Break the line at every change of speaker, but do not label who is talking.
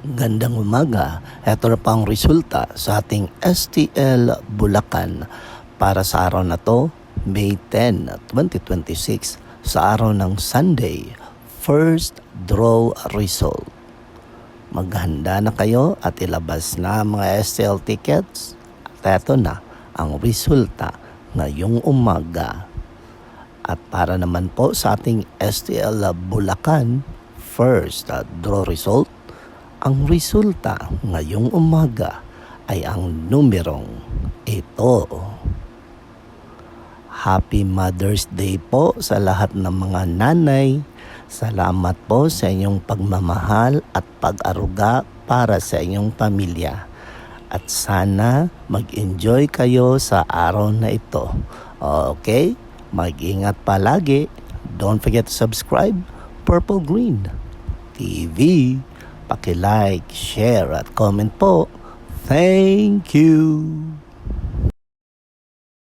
Gandang umaga. Ito na pang resulta sa ating STL Bulacan para sa araw na to, May 10, 2026, sa araw ng Sunday, first draw result. Maghanda na kayo at ilabas na ang mga STL tickets. At ito na ang resulta ngayong umaga. At para naman po sa ating STL Bulacan, first draw result, ang resulta ngayong umaga ay ang numerong ito. Happy Mother's Day po sa lahat ng mga nanay. Salamat po sa inyong pagmamahal at pag-aruga para sa inyong pamilya. At sana mag-enjoy kayo sa araw na ito. Okay? Mag-ingat palagi. Don't forget to subscribe. Purple Green TV. Paki-like, share at comment po. Thank you!